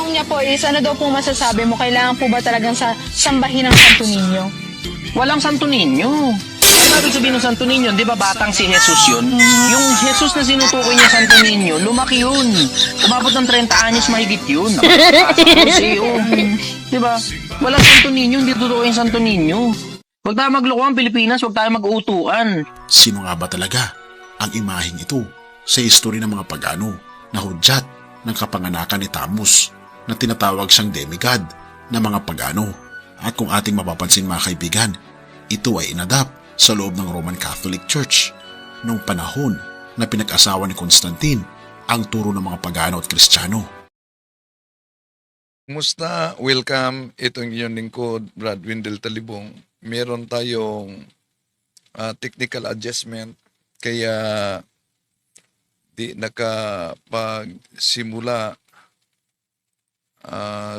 tanong niya po is, ano daw po masasabi mo? Kailangan po ba talagang sambahin ng Santo Niño? Walang Santo Niño. Ano ibig sabihin ng Santo Niño? Di ba batang si Jesus yun? Yung Jesus na sinutukoy niya Santo Niño, lumaki yun. Umabot ng 30 anyos mahigit yun. Di ba? Walang Santo Niño, hindi totoo yung Santo Niño. Huwag tayo magloko ang Pilipinas, huwag tayo mag-uutuan. Sino nga ba talaga ang imaheng ito sa history ng mga pagano na hudyat ng kapanganakan ni Tamus na tinatawag siyang demigod ng mga pagano? At kung ating mapapansin mga kaibigan, ito ay inadapt sa loob ng Roman Catholic Church noong panahon na pinag-asawa ni Constantine ang turo ng mga pagano at Kristiyano. Kumusta? Welcome. Ito ang inyong lingkod, Brad Wendell Talibong. Meron tayong technical adjustment kaya di nakapagsimula.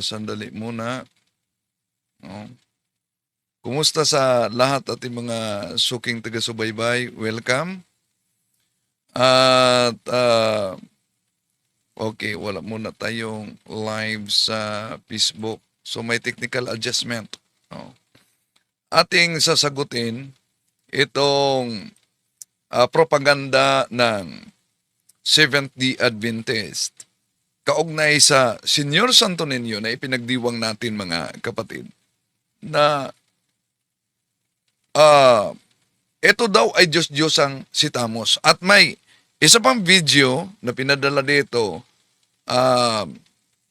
Sandali muna. Kumusta sa lahat ating mga suking taga-subaybay? Welcome. At okay, wala muna tayong live sa Facebook. So may technical adjustment. Ating sasagutin itong propaganda ng Seventh-day Adventist kaugnay sa Senyor Santo Niño na ipinagdiwang natin mga kapatid na ito daw ay Diyos-Diyosang si Tamus. At may isa pang video na pinadala dito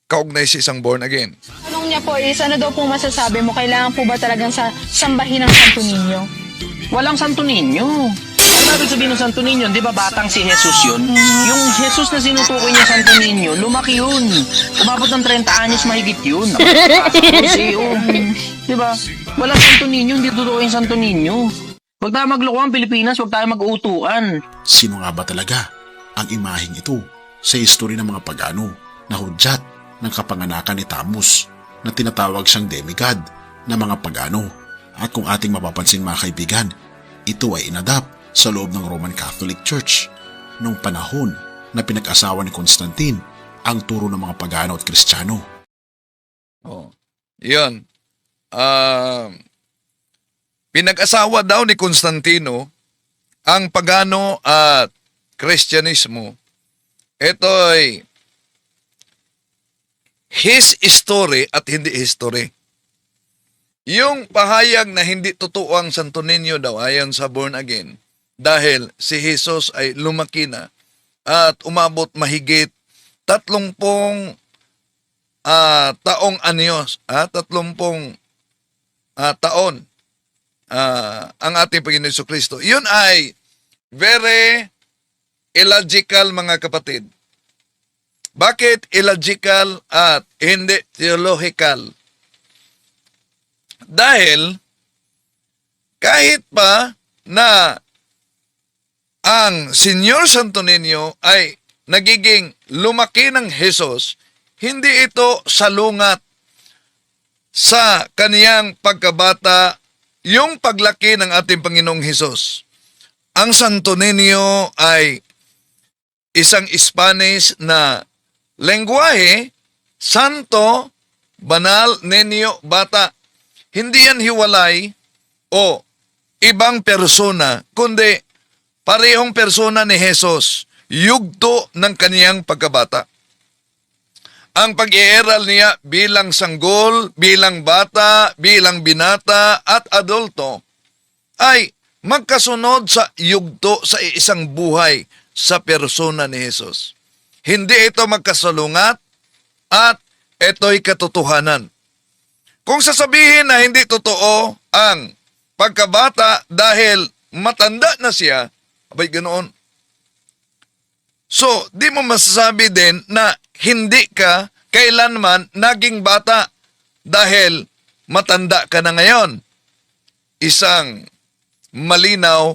kaugnay sa isang born again. Tanong niya po is, ano daw po masasabi mo? Kailangan po ba talagang sambahin ng Santo Niño? Walang Santo Niño. Ano ibig sabihin ng Santo Niño? Di ba batang si Jesus yun? Yung Jesus na sinutukoy niya Santo Niño, lumaki yun. Umabot ng 30 anyos mahigit yun. Di ba? Walang Santo Niño, hindi totoo yung Santo Niño. Huwag tayo magloko ang Pilipinas, huwag tayo mag-uutuan. Sino nga ba talaga ang imaheng ito sa history ng mga pagano na hudyat ng kapanganakan ni Tamus na tinatawag siyang demigod ng mga pagano? At kung ating mapapansin mga kaibigan, ito ay inadapt sa loob ng Roman Catholic Church noong panahon na pinag-asawa ni Constantine ang turo ng mga pagano at Kristiyano. Yun. Pinag-asawa daw ni Constantino ang pagano at Kristyanismo. Ito ay his story at hindi history. Yung pahayag na hindi totoo ang Santo Niño daw ayon sa born again dahil si Jesus ay lumaki na at umabot mahigit 30 taong anyos, 30 taon ang ating Panginoon Jesucristo. Yun ay very illogical mga kapatid. Bakit illogical at hindi theological? Dahil kahit pa na ang Senyor Santo Niño ay nagiging lumaki ng Jesus, hindi ito salungat sa kaniyang pagkabata yung paglaki ng ating Panginoong Jesus. Ang Santo Niño ay isang Spanish na lengguwahe, santo, banal, niño, bata. Hindi yan hiwalay o ibang persona, kundi parehong persona ni Jesus, yugto ng kaniyang pagkabata. Ang pag-iiral niya bilang sanggol, bilang bata, bilang binata at adulto ay magkasunod sa yugto sa isang buhay sa persona ni Jesus. Hindi ito magkasalungat at ito'y katotohanan. Kung sasabihin na hindi totoo ang pagkabata dahil matanda na siya, abay ganoon. So, di mo masasabi din na hindi ka kailanman naging bata dahil matanda ka na ngayon. Isang malinaw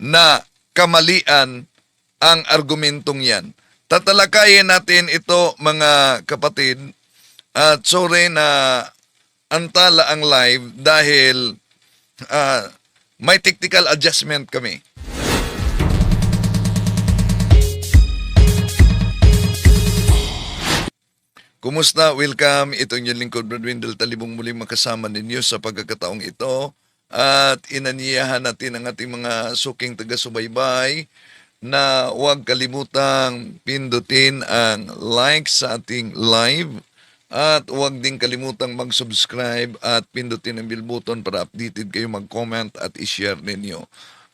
na kamalian ang argumentong yan. Tatalakayin natin ito mga kapatid at sorry na antala ang live dahil may technical adjustment kami. Kumusta? Welcome. Ito yung lingkod, Brad Wendell Talibong, muling makasama ninyo sa pagkakataong ito. At inaniyahan natin ang ating mga suking taga-subaybay na huwag kalimutang pindutin ang like sa ating live at huwag din kalimutang mag-subscribe at pindutin ang bell button para updated kayo, mag-comment at i-share ninyo.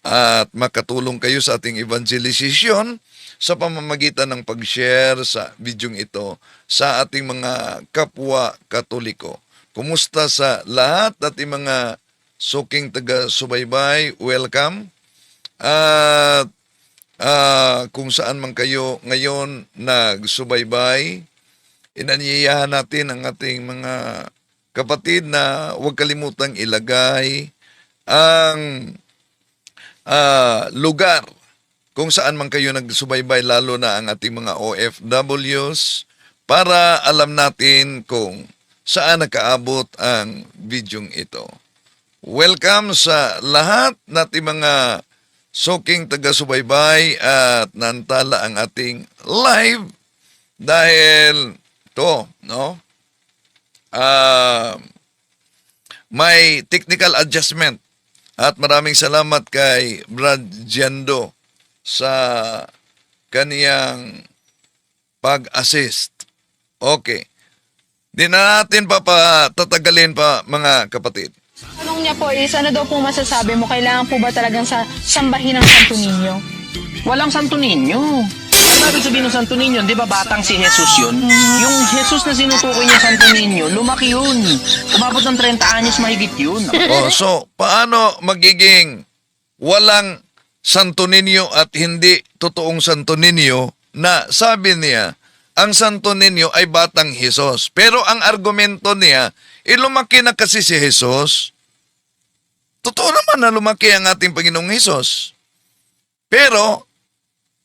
At makatulong kayo sa ating evangelization sa pamamagitan ng pag-share sa video ito sa ating mga kapwa Katoliko. Kumusta sa lahat ating mga suking taga-subaybay? Welcome. At kung saan man kayo ngayon nagsubaybay, inanyayahan natin ang ating mga kapatid na huwag kalimutang ilagay ang lugar kung saan man kayo nagsubaybay, lalo na ang ating mga OFWs, para alam natin kung saan nakaabot ang bidyong ito. Welcome sa lahat nating mga suking taga-subaybay at nantala ang ating live dahil ito, no? May technical adjustment at maraming salamat kay Brad Giando sa kaniyang pag-assist. Okay. Di na natin tatagalin pa, mga kapatid. Tanong niya po is, ano daw po masasabi mo? Kailangan po ba talagang sambahin ng Santo Niño? Walang Santo Niño. Ano ibig sabihin ng Santo Niño? Di ba batang si Jesus yun? Yung Jesus na sinutukoy niya Santo Niño, lumaki yun. Umabot ng 30 anyos mahigit yun. So, paano magiging walang Santo Niño at hindi totoong Santo Niño na sabi niya, ang Santo Niño ay batang Jesus. Pero ang argumento niya, lumaki na kasi si Jesus. Totoo naman na lumaki ang ating Panginoong Jesus. Pero,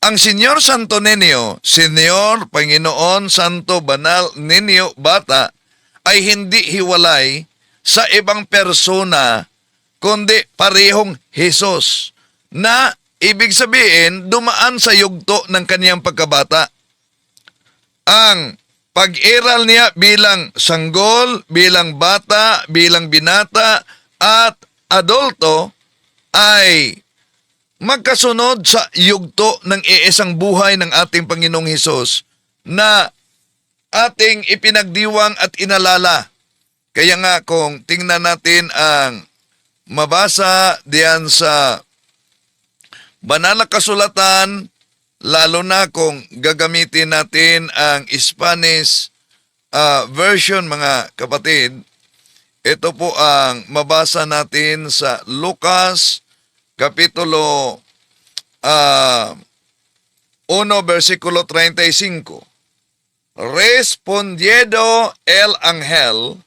ang Senyor Santo Niño, Senyor, Panginoon, Santo, Banal, Niño, Bata, ay hindi hiwalay sa ibang persona, kundi parehong Jesus, na ibig sabihin, dumaan sa yugto ng kaniyang pagkabata. Ang pag-iral niya bilang sanggol, bilang bata, bilang binata, at adulto ay magkasunod sa yugto ng iisang buhay ng ating Panginoong Hesus na ating ipinagdiwang at inalala. Kaya nga kung tingnan natin ang mabasa diyan sa banal na kasulatan, lalo na kung gagamitin natin ang Spanish version, mga kapatid, ito po ang mabasa natin sa Lucas Kapitulo 1, versikulo 35. Respondiendo el ángel,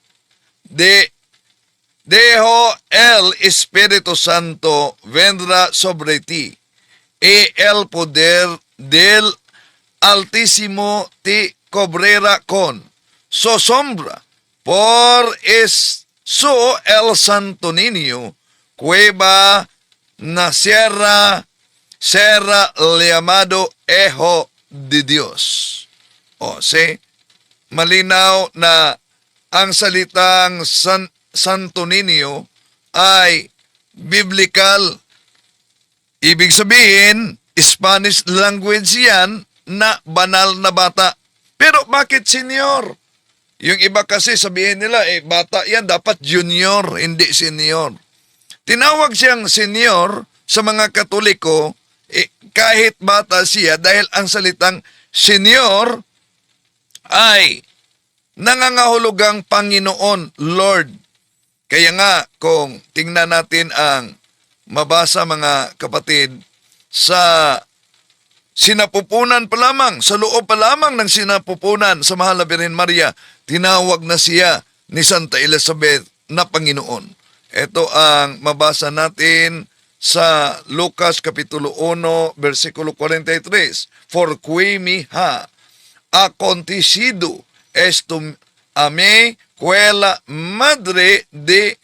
dejo el Espíritu Santo vendrá sobre ti, y el poder del Altísimo te cubrirá con su sombra. Por eso el Santo Niño cueva será llamado Hijo de Dios. O, see, malinaw na ang salitang Santo Niño ay biblical. Ibig sabihin, Spanish language yan na banal na bata. Pero bakit senior? Yung iba kasi sabihin nila, bata yan, dapat junior, hindi senior. Tinawag siyang senior sa mga Katoliko kahit bata siya dahil ang salitang senior ay nangangahulugang Panginoon, Lord. Kaya nga, kung tingnan natin ang mabasa, mga kapatid, sa sinapupunan pa lamang, sa loob pa lamang ng sinapupunan sa Mahal na Birhen Maria, tinawag na siya ni Santa Elizabeth na Panginoon. Ito ang mabasa natin sa Lucas Kapitulo 1, versikulo 43. For qui mi ha acontecido esto a mí, cuela madre de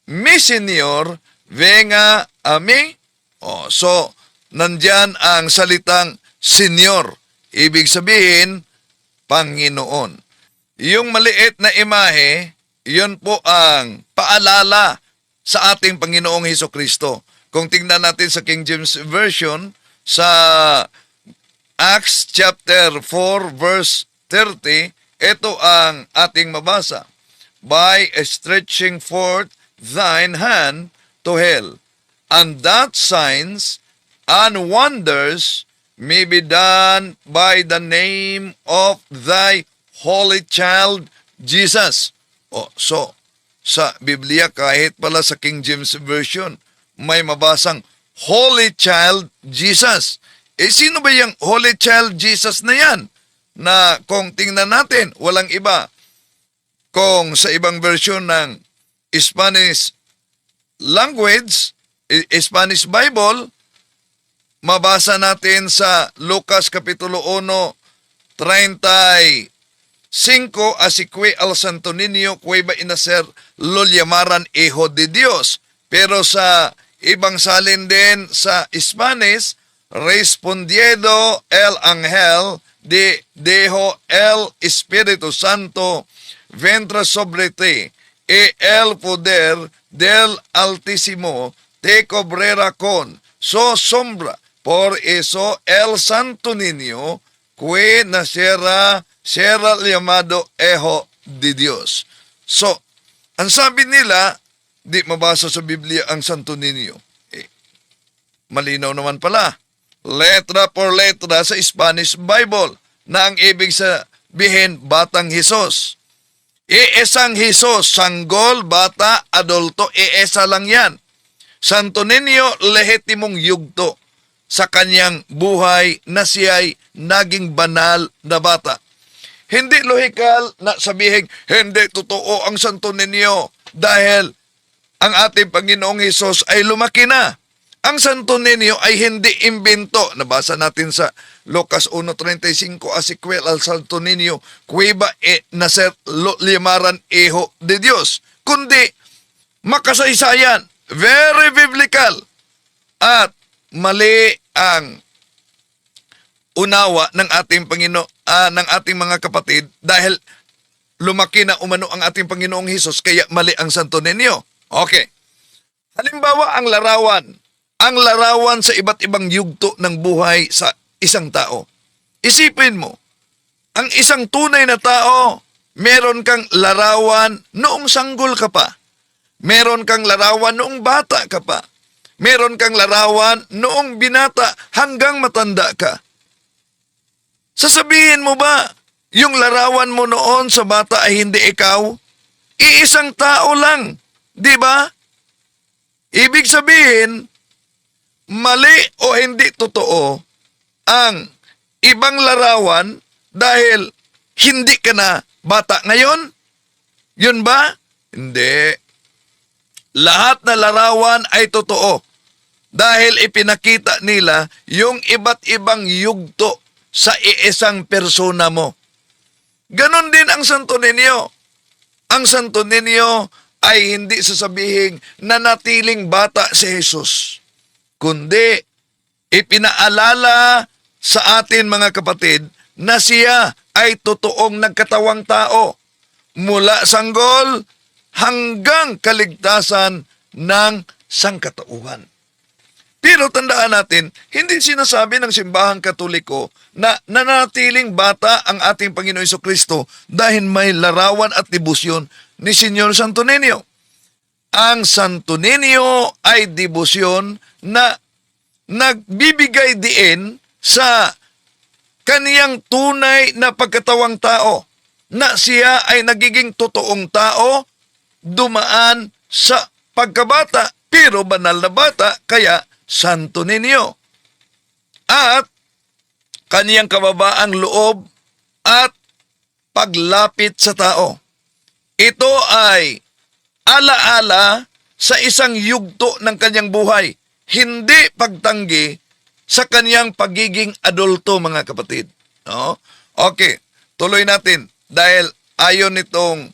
mi Señor, venga a mí. Nandyan ang salitang Senyor. Ibig sabihin, Panginoon. Yung maliit na imahe, yun po ang paalala sa ating Panginoong Hesukristo. Kung tingnan natin sa King James Version, sa Acts chapter 4 verse 30, ito ang ating mabasa. By stretching forth thine hand to hell, and that signs and wonders may be done by the name of thy holy child, Jesus. So, sa Biblia, kahit pala sa King James Version, may mabasang Holy Child Jesus. Sino ba yung Holy Child Jesus na yan? Na kung tingnan natin, walang iba. Kung sa ibang version ng Spanish language, Spanish Bible, mabasa natin sa Lucas Kapitulo 1, 35, así que al Santo Niño que iba a nacer lo llamaran Hijo de Dios. Pero sa ibang salin din sa Spanish, respondiendo el ángel dijo el Espíritu Santo vendrá sobre ti y el poder del Altísimo te cubrirá con su sombra. Por eso el Santo Niño que nacerá será llamado Hijo de Dios. So, ang sabi nila, di mabasa sa Biblia ang Santo Niño. Malinaw naman pala. Letra por letra sa Spanish Bible na ang ibig sabihin, Batang Hesus. Iisang Hesus, sanggol, bata, adulto, iisa lang yan. Santo Niño, lehitimong yugto sa kanyang buhay na siya'y naging banal na bata. Hindi lohikal na sabihin, hindi totoo ang Santo Niño dahil ang ating Panginoong Hesus ay lumaki na. Ang Santo Niño ay hindi imbento. Nabasa natin sa Lucas 1.35, asikwel al Santo Niño, kuiba nacer limaran Hijo de Dios. Kundi, makasaysayan, very biblical, at mali ang unawa ng ating ng ating mga kapatid dahil lumaki na umano ang ating Panginoong Hesus kaya mali ang Santo Niño. Okay. Halimbawa ang larawan sa iba't ibang yugto ng buhay sa isang tao. Isipin mo, ang isang tunay na tao, meron kang larawan noong sanggol ka pa. Meron kang larawan noong bata ka pa. Meron kang larawan noong binata hanggang matanda ka. Sasabihin mo ba, yung larawan mo noon sa bata ay hindi ikaw? Iisang tao lang, di ba? Ibig sabihin, mali o hindi totoo ang ibang larawan dahil hindi ka na bata ngayon? Yun ba? Hindi. Lahat na larawan ay totoo dahil ipinakita nila yung iba't ibang yugto sa iisang persona mo. Ganon din ang Santo Niño. Ang Santo Niño ay hindi sasabihin na natiling bata si Jesus, kundi ipinaalala sa atin mga kapatid na siya ay totoong nagkatawang tao mula sanggol hanggang kaligtasan ng sangkatauhan. Pero tandaan natin, hindi sinasabi ng simbahang Katoliko na nanatiling bata ang ating Panginoon Jesucristo dahil may larawan at debosyon ni Señor Santo Niño. Ang Santo Niño ay debosyon na nagbibigay diin sa kaniyang tunay na pagkatawang tao na siya ay nagiging totoong tao dumaan sa pagkabata pero banal na bata kaya Santo Niño. At kaniyang kababaang loob at paglapit sa tao. Ito ay alaala sa isang yugto ng kanyang buhay, hindi pagtanggi sa kanyang pagiging adulto mga kapatid. No? Okay, tuloy natin dahil ayon nitong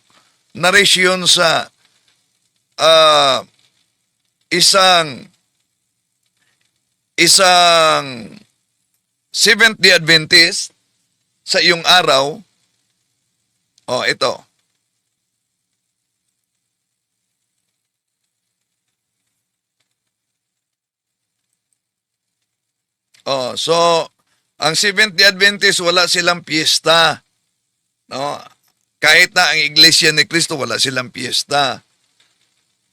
narration sa isang Seventh-day Adventist sa iyong araw Oh, ito. Oh, so ang Seventh-day Adventist wala silang piyesta. No? Kahit na ang Iglesia ni Cristo wala silang piyesta.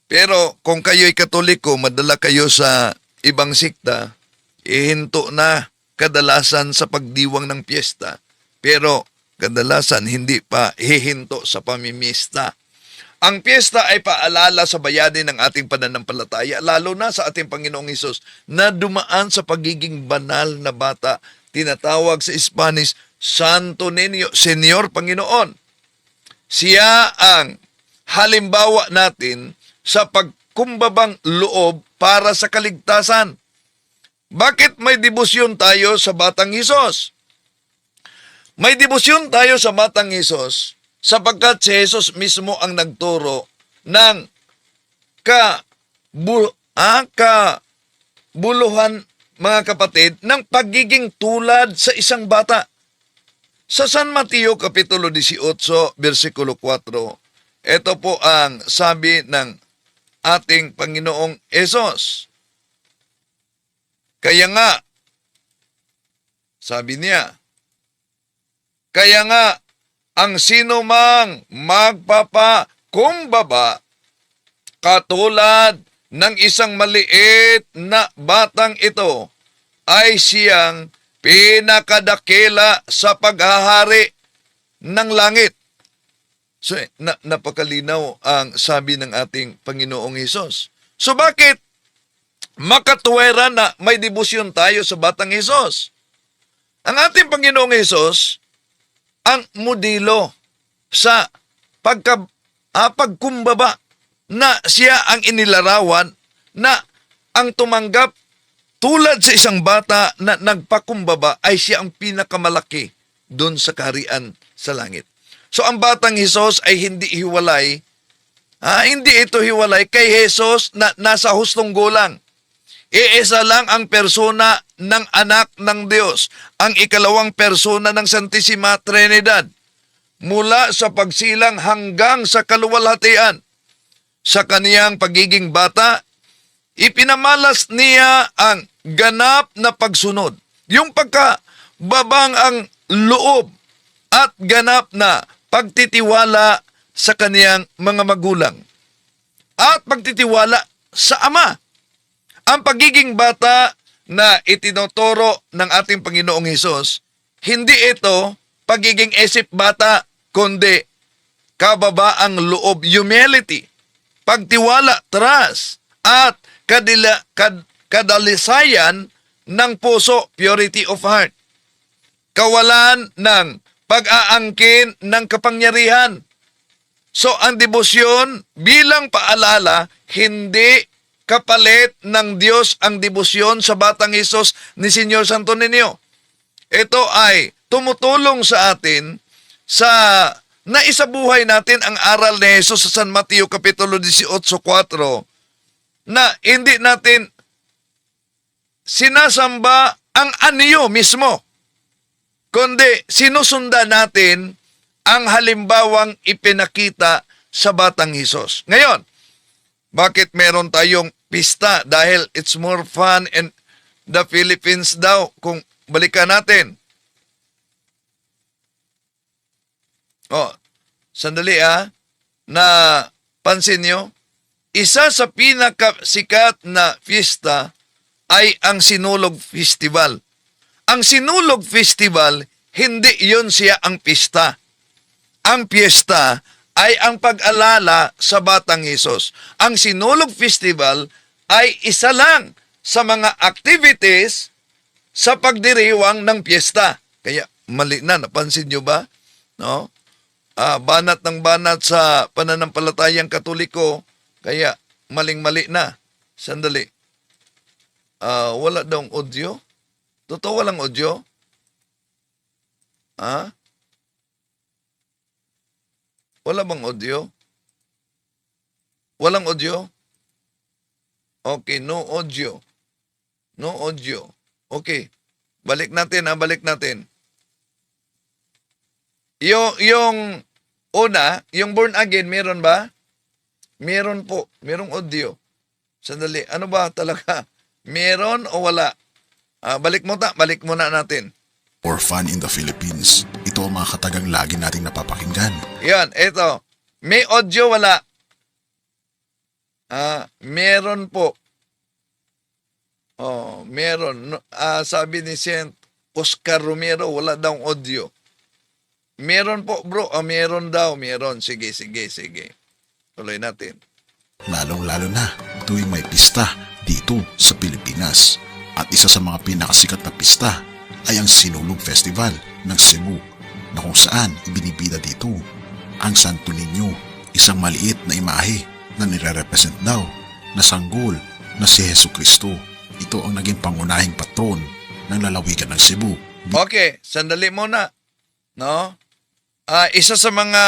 Pero kung kayo'y Katoliko, madala kayo sa ibang sikta, ihinto na kadalasan sa pagdiwang ng piyesta. Pero kadalasan hindi pa hihinto sa pamimista. Ang piyesta ay paalala sa bayani ng ating pananampalataya, lalo na sa ating Panginoong Hesus na dumaan sa pagiging banal na bata. Tinatawag sa Spanish, Santo Niño, Señor Panginoon. Siya ang halimbawa natin sa pagkumbabang loob para sa kaligtasan. Bakit may debosyon tayo sa Batang Hesus? May debosyon tayo sa Batang Hesus sapagkat si Jesus mismo ang nagturo ng kabuluhan, mga kapatid, ng pagiging tulad sa isang bata. Sa San Mateo Kapitulo 18, versikulo 4, ito po ang sabi ng ating Panginoong Hesus. Kaya nga, sabi niya, kaya nga, ang sino mang magpapakumbaba katulad ng isang maliit na batang ito ay siyang pinakadakila sa paghahari ng langit. So, napakalinaw ang sabi ng ating Panginoong Hesus. So, bakit makatuwera na may debosyon tayo sa Batang Hesus? Ang ating Panginoong Hesus ang modelo sa pagkumbaba na siya ang inilarawan na ang tumanggap tulad sa isang bata na nagpakumbaba ay siya ang pinakamalaki doon sa kaharian sa langit. So ang Batang Hesus ay hindi hiwalay, hindi ito hiwalay kay Hesus na nasa hustong gulang. Iisa lang ang persona ng anak ng Diyos, ang ikalawang persona ng Santisima Trinidad, mula sa pagsilang hanggang sa kaluwalhatian. Sa kaniyang pagiging bata, ipinamalas niya ang ganap na pagsunod, yung pagkababang ang loob at ganap na pagtitiwala sa kaniyang mga magulang at pagtitiwala sa Ama. Ang pagiging bata na itinuturo ng ating Panginoong Hesus, hindi ito pagiging isip bata, kundi kababaang loob, humility, pagtiwala, trust, at kadalisayan ng puso, purity of heart. Kawalan ng pag-aangkin ng kapangyarihan. So ang debosyon bilang paalala, hindi kapalit ng Diyos ang debosyon sa Batang Hesus ni Senyor Santo Niño. Ito ay tumutulong sa atin sa naisabuhay natin ang aral ni Jesus sa San Mateo Kapitulo 18:4 na hindi natin sinasamba ang anyo mismo, kundi sinusundan natin ang halimbawang ipinakita sa Batang Hesus. Ngayon, bakit meron tayong pista? Dahil it's more fun in the Philippines daw. Kung balikan natin. Sandali na pansin nyo. Isa sa pinakasikat na pista ay ang Sinulog Festival. Ang Sinulog Festival, hindi yun siya ang pista. Ang piyesta ay ang pag-alala sa Batang Hesus. Ang Sinulog Festival ay isa lang sa mga activities sa pagdiriwang ng piyesta. Kaya mali na, napansin nyo ba? No? Banat ng banat sa pananampalatayang Katoliko, kaya maling-mali na. Sandali. Wala daw audio? Totoo walang audio? Wala bang audio? Walang audio? Okay, no audio. No audio. Okay. Balik natin, balik natin. Yung Una, yung born again, meron ba? Meron po. Merong audio. Sandali, ano ba talaga? Meron o wala? Balik muna natin. Orphan in the Philippines. Ito ang mga katagang lagi nating napapakinggan. Yan, ito. May audio, wala? Meron po. Meron. Sabi ni Saint Oscar Romero, wala daw audio. Meron po, bro. Meron daw. Meron. Sige. Tuloy natin. Lalong-lalo na tuwing may pista dito sa Pilipinas. At isa sa mga pinakasikat na pista ay ang Sinulog Festival ng Cebu na kung saan ibinibida dito ang Santo Niño, isang maliit na imahe na nire-represent daw na sanggol na si Hesu Kristo. Ito ang naging pangunahing patron ng lalawigan ng Cebu. Okay, sandali muna. No? Isa sa mga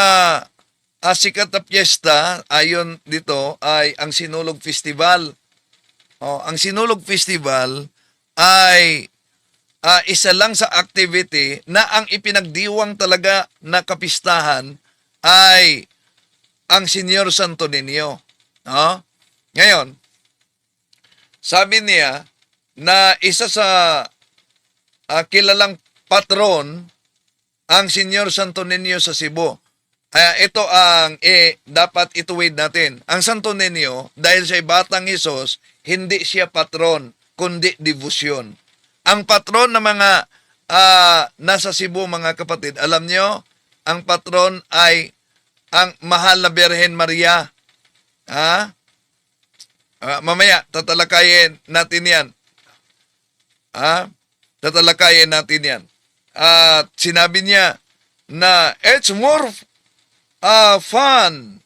sikat na piyesta ayon dito ay ang Sinulog Festival. Ang Sinulog Festival ay isa lang sa activity na ang ipinagdiwang talaga na kapistahan ay ang Señor Santo Niño. Ngayon, sabi niya na isa sa kilalang patron ang Señor Santo Niño sa Cebu. Ito ang dapat ituwid natin. Ang Santo Niño, dahil siya batang Hesus, hindi siya patron, kundi debosyon. Ang patron ng mga nasa Cebu, mga kapatid, alam nyo, ang patron ay ang Mahal na Birhen Maria. Mamaya, tatalakayin natin yan. Tatalakayin natin yan. At sinabi niya na it's more fun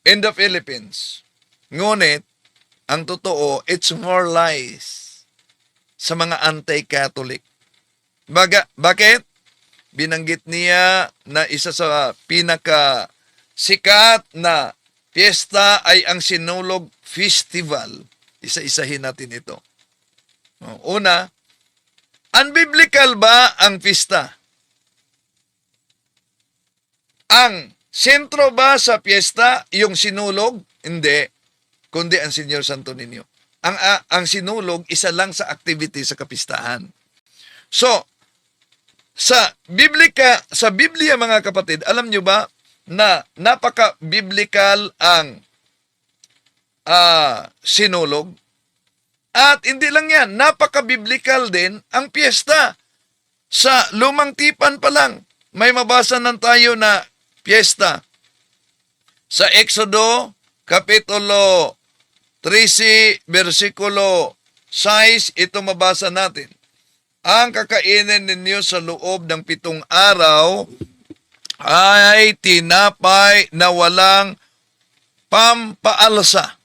in the Philippines. Ngunit, ang totoo, it's more lies sa mga anti-Catholic. Bakit? Binanggit niya na isa sa pinaka-sikat na piyesta ay ang Sinulog Festival. Isa-isahin natin ito. Una, unbiblical ba ang piyesta? Ang sentro ba sa piyesta yung sinulog? Hindi. Kundi ang Señor Santo Niño. Ang sinulog, isa lang sa activity sa kapistahan. So, sa Biblia mga kapatid, alam nyo ba na napaka-biblical ang sinulog? At hindi lang yan, napaka-biblical din ang piyesta. Sa Lumang Tipan pa lang, may mabasa nan tayo na piyesta. Sa Exodo, Kapitulo 13, versikulo 6, ito mabasa natin. Ang kakainin ninyo sa loob ng 7 araw ay tinapay na walang pampaalsa.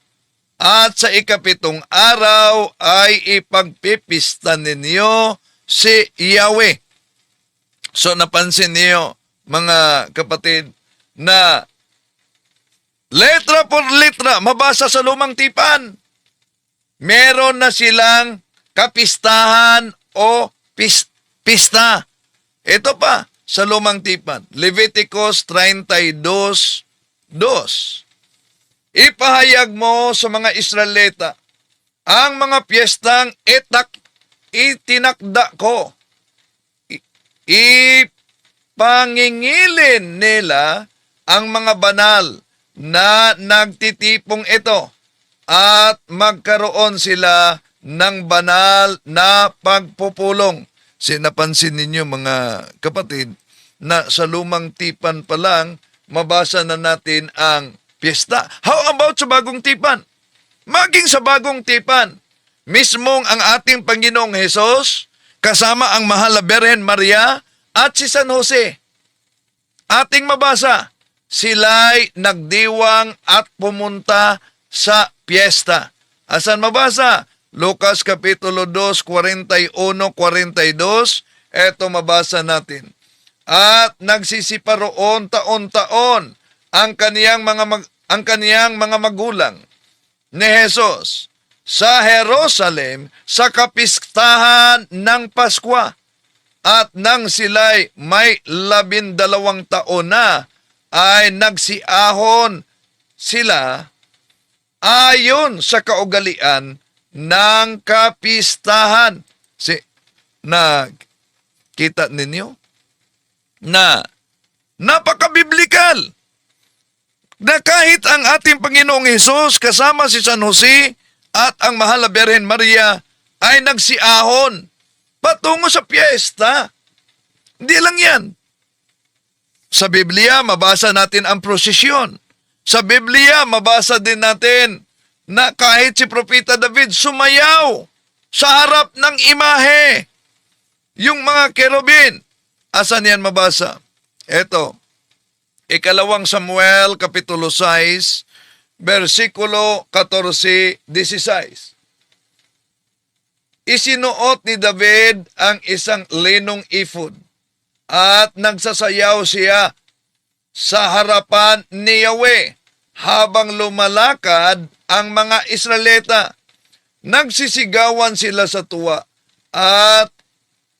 At sa 7 araw ay ipagpipista ninyo si Yahweh. So napansin niyo, mga kapatid, na letra por letra, mabasa sa Lumang Tipan. Meron na silang kapistahan o pista. Ito pa, sa Lumang Tipan. Leviticus 32:2. Ipahayag mo sa mga Israelita ang mga piyestang itinakda ko. Ipangingilin nila ang mga banal na nagtitipong ito at magkaroon sila ng banal na pagpupulong. Sinapansin ninyo mga kapatid na sa Lumang Tipan pa lang mabasa na natin ang piyesta. How about sa Bagong Tipan? Maging sa Bagong Tipan, mismong ang ating Panginoong Hesus kasama ang Mahal na Birhen Maria at si San Jose. Ating mabasa, sila'y nagdiwang at pumunta sa piyesta. Asan mabasa? Lucas Kapitulo 2, 41-42. Eto mabasa natin. At nagsisipa roon taon-taon ang kaniyang mga magulang ni Jesus sa Jerusalem sa kapistahan ng Paskwa. At nang sila'y may 12 taon na ay nagsiahon sila ayon sa kaugalian ng kapistahan. Na kita ninyo na napakabiblikal na kahit ang ating Panginoong Hesus kasama si San Jose at ang mahal na Birhen Maria ay nagsiahon patungo sa piyesta. Hindi lang yan. Sa Biblia, mabasa natin ang prosesyon. Sa Biblia, mabasa din natin na kahit si Propeta David sumayaw sa harap ng imahe. Yung mga kerubin, asan yan mabasa? Ito, 2 Samuel, Kapitulo 6, versikulo 14-16. Isinuot ni David ang isang linong ephod at nagsasayaw siya sa harapan ni Yahweh habang lumalakad ang mga Israelita. Nagsisigawan sila sa tuwa at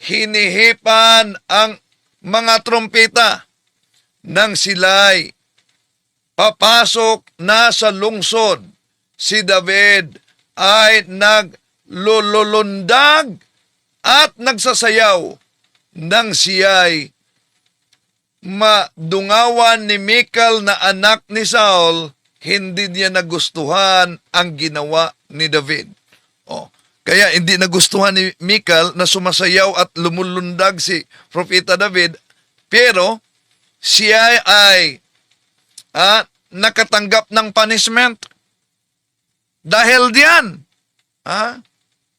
hinihipan ang mga trompeta nang sila'y papasok na sa lungsod. Si David ay naglulundag at nagsasayaw nang siya'y madungawan ni Michal na anak ni Saul. Hindi niya nagustuhan ang ginawa ni David. Kaya hindi nagustuhan ni Michal na sumasayaw at lumulundag si Propeta David, pero siya ay nakatanggap ng punishment. Dahil diyan,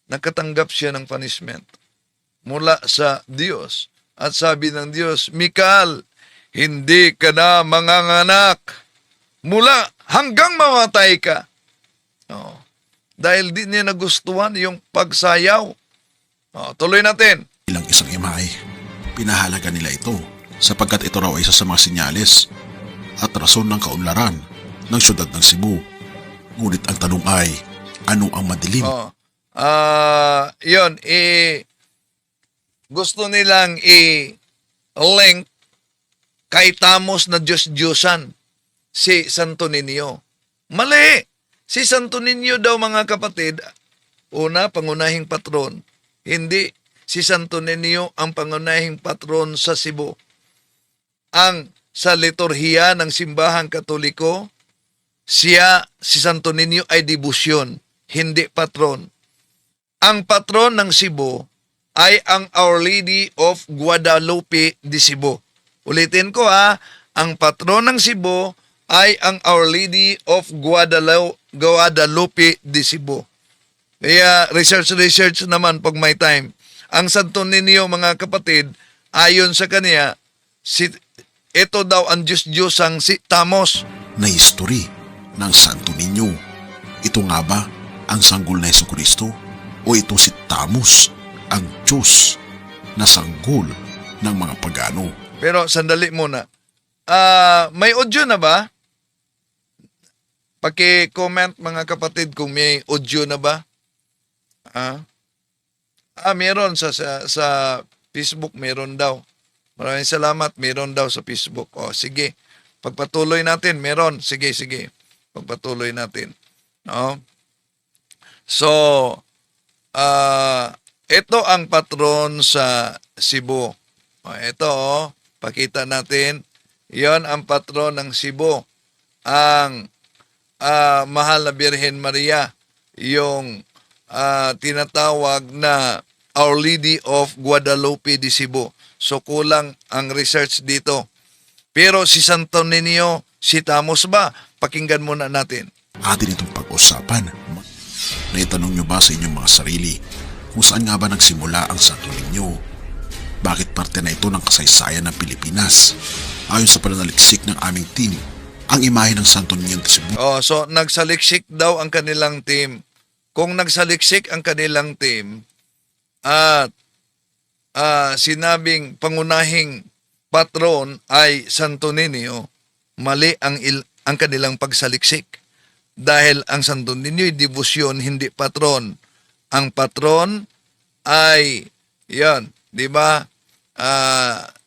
nakatanggap siya ng punishment mula sa Diyos. At sabi ng Diyos, Michal, hindi ka na manganganak mula hanggang mamatay ka. Dahil di niya nagustuhan yung pagsayaw. Tuloy natin. Bilang isang imahe, pinahalaga nila ito sapagkat ito raw ay isa sa mga sinyales at rason ng kaunlaran ng syudad ng Cebu. Ngunit ang tanong ay, ano ang madilim? Yun, gusto nilang i-link kay Tamos na Diyos-Diyosan si Santo Niño. Mali! Si Santo Niño daw, mga kapatid, una, pangunahing patron. Hindi si Santo Niño ang pangunahing patron sa Cebu. Ang sa liturhiya ng simbahang Katoliko, si Santo Niño ay debosyon, hindi patron. Ang patron ng Cebu ay ang Our Lady of Guadalupe de Cebu. Ulitin ko ang patron ng Cebu ay ang Our Lady of Guadalupe de Cebu. Kaya research naman pag may time. Ang Santo Niño, mga kapatid, ayon sa kanya, ito daw ang Diyos-Diyosang si Tamos. Na history ng Santo Niño. Ito nga ba ang sanggol na Jesucristo? O ito si Tamos, ang Diyos na sanggol ng mga pagano? Pero sandali muna. May audio na ba? Paki-comment, mga kapatid, kung may audio na ba? Meron sa Facebook, meron daw. Maraming salamat, meron daw sa Facebook. Sige. Pagpatuloy natin, meron. Sige. Pagpatuloy natin. No? So, ito ang patron sa Cebu. Ito, pakita natin. Yon ang patron ng Cebu. Ang mahal na Birhen Maria, yung tinatawag na Our Lady of Guadalupe de Cebu. So kulang ang research dito. Pero si Santo Niño, si Tamos ba? Pakinggan muna natin. Atin itong pag-usapan. Naitanong nyo ba sa inyong mga sarili kung saan nga ba nagsimula ang Santo Niño? Bakit parte na ito ng kasaysayan ng Pilipinas? Ayon sa pananaliksik ng aming team, ang imahe ng Santo Niño sa Cebu. So nagsaliksik daw ang kanilang team. Kung nagsaliksik ang kanilang team at sinabing pangunahing patron ay Santo Niño, mali ang kanilang pagsaliksik. Dahil ang Santo Niño ay debosyon, hindi patron. Ang patron ay, yan, di ba?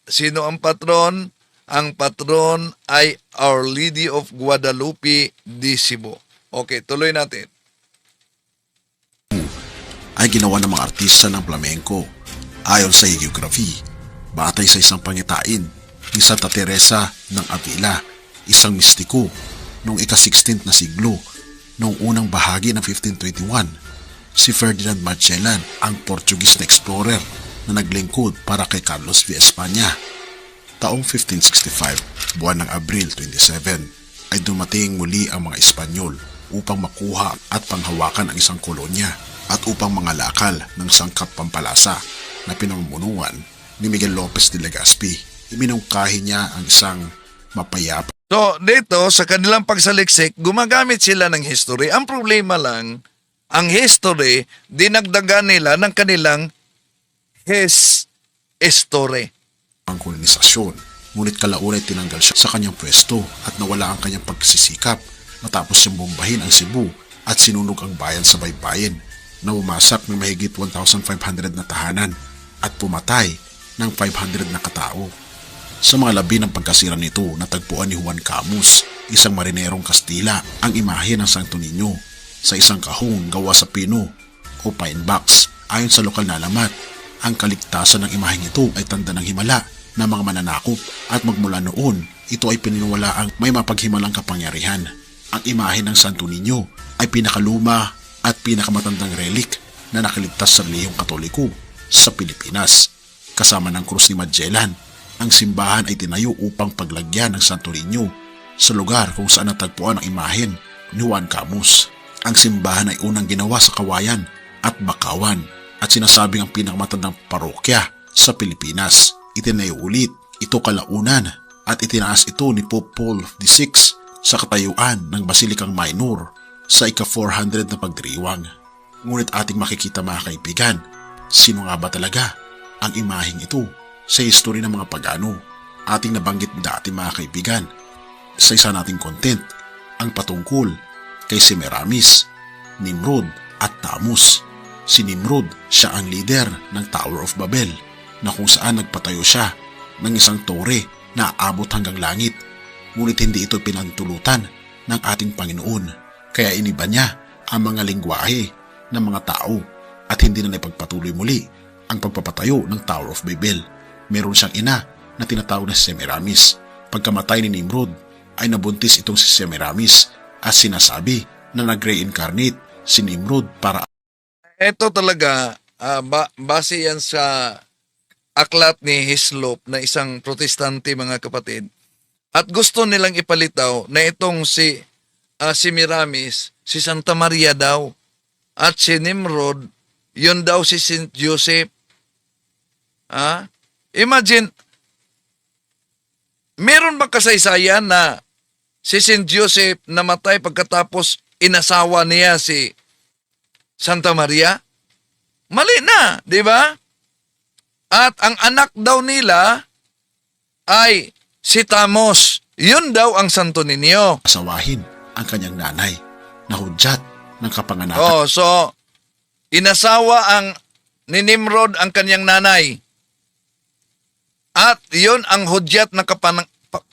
Sino ang patron? ang patron ay Our Lady of Guadalupe de Cebu. Okay, tuloy natin. Ay ginawa ng mga artista ng flamenco ayon sa geography, batay sa isang pangitain ni Santa Teresa ng Avila, isang mistiko noong ika-16th na siglo. Noong unang bahagi ng 1521, si Ferdinand Magellan, ang Portuguese na explorer na naglingkod para kay Carlos V. España. Taong 1565, buwan ng Abril 27, ay dumating muli ang mga Espanyol upang makuha at panghawakan ang isang kolonya at upang mangalakal ng sangkap pampalasa na pinamumunuan ni Miguel Lopez de Legazpi. Iminungkahi niya ang isang mapayapa. So, dito, sa kanilang pagsaliksik, gumagamit sila ng history. Ang problema lang, ang history, dinagdagan nila ng kanilang history. Ang kolonisasyon, ngunit kalaunay tinanggal siya sa kanyang pwesto at nawala ang kanyang pagsisikap matapos siyang bombahin ang Cebu at sinunog ang bayan sa baybayin na bumasak ng mahigit 1,500 na tahanan at pumatay ng 500 na katao. Sa mga labi ng pagkasira nito, natagpuan ni Juan Camus, isang marinerong Kastila, ang imahe ng Santo Niño sa isang kahong gawa sa pino o pine box. Ayon sa lokal na alamat, ang kaligtasan ng imaheng ito ay tanda ng himala ng mga mananakop at magmula noon, ito ay pininiwalaang may mapaghimalang kapangyarihan. Ang imahe ng Santo Niño ay pinakaluma at pinakamatandang relic na nakaligtas sa relihiyong Katoliko sa Pilipinas. Kasama ng krus ni Magellan, ang simbahan ay tinayo upang paglagyan ng Santo Niño sa lugar kung saan natagpuan ang imahen ni Juan Camus. Ang simbahan ay unang ginawa sa Kawayan at Bakawan at sinasabing ang pinakamatandang parokya sa Pilipinas. Itinayo ulit ito kalaunan at itinaas ito ni Pope Paul VI sa katayuan ng Basilikang Minor sa ika-400 na pagdiriwang. Ngunit ating makikita mga kaibigan, sino nga ba talaga ang imaheng ito? Sa history ng mga pagano, ating nabanggit dati mga kaibigan sa isa nating content, ang patungkol kay Semiramis, Nimrod at Tammuz. Si Nimrod, siya ang leader ng Tower of Babel na kung saan nagpatayo siya ng isang tore na aabot hanggang langit, ngunit hindi ito pinantulutan ng ating Panginoon. Kaya iniba niya ang mga lingwahe ng mga tao at hindi na naipagpatuloy muli ang pagpapatayo ng Tower of Babel. Meron siyang ina na tinatawag na si Semiramis. Pagkamatay ni Nimrod ay nabuntis itong si Semiramis at sinasabi na nag-reincarnate si Nimrod para... Ito talaga, base yan sa aklat ni Hislop na isang protestante mga kapatid. At gusto nilang ipalitaw na itong si Semiramis, si Santa Maria daw. At si Nimrod, yun daw si Saint Joseph. Imagine, meron ba kasaysayan na si Saint Joseph namatay pagkatapos inasawa niya si Santa Maria? Mali na, di ba? At ang anak daw nila ay si Tammuz. Yun daw ang Santo Niño. asawahin ang kanyang nanay na hudyat ng kapanganakan. So, inasawa ni Nimrod ang kanyang nanay. At yun ang hudyat ng